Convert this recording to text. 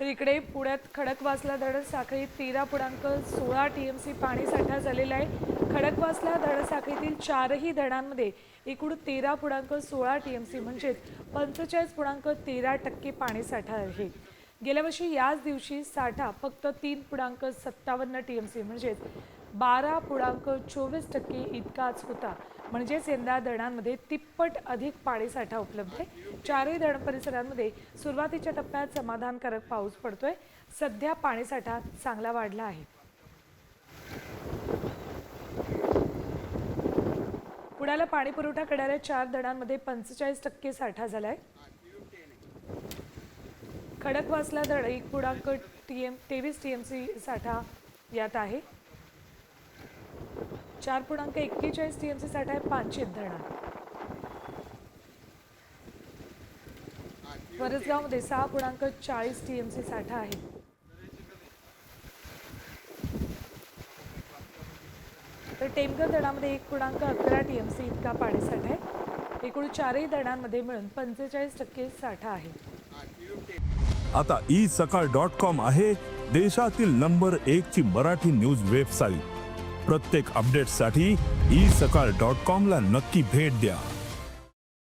तर इकडे पुण्यात खडकवासला धरण साखळीत 13.16 TMC पाणीसाठा झालेला आहे। खडकवासला धरण साखळीतील चारही धरणांमध्ये एकूण 13.16 TMC म्हणजे 45.13% पाणीसाठा आहे। गेल्या वर्षी याच दिवशी साठा फक्त 3.57 TMC म्हणजे 12.24% इतकाच होता। म्हणजेच यंदा धरणांमध्ये तिप्पट अधिक पाणीसाठा उपलब्ध आहे। चारही धरण परिसरांमध्ये सुरुवातीच्या टप्प्यात समाधानकारक पाऊस पडतोय। सध्या पाणीसाठा चांगला वाढला आहे। पुण्याला पाणी पुरवठा करणाऱ्या 4 धरणांमध्ये 45% साठा झालाय। खडकवासला धरण 1.23 TMC साठा यात आहे। 4.41 TMC साठा आहे पांचेत धरणात। वरसगावमध्ये 6.40 TMC साठा आहे। तर टेमघर धरणामध्ये 1.11 TMC इतका पाणीसाठा आहे। एकूण चारही धरणांमध्ये मिळून 45% साठा आहे। आता isakal.com आहे देशातील नंबर 1 ची मराठी न्यूज वेबसाईट। प्रत्येक अपडेटसाठी isakal.com ला नक्की भेट द्या।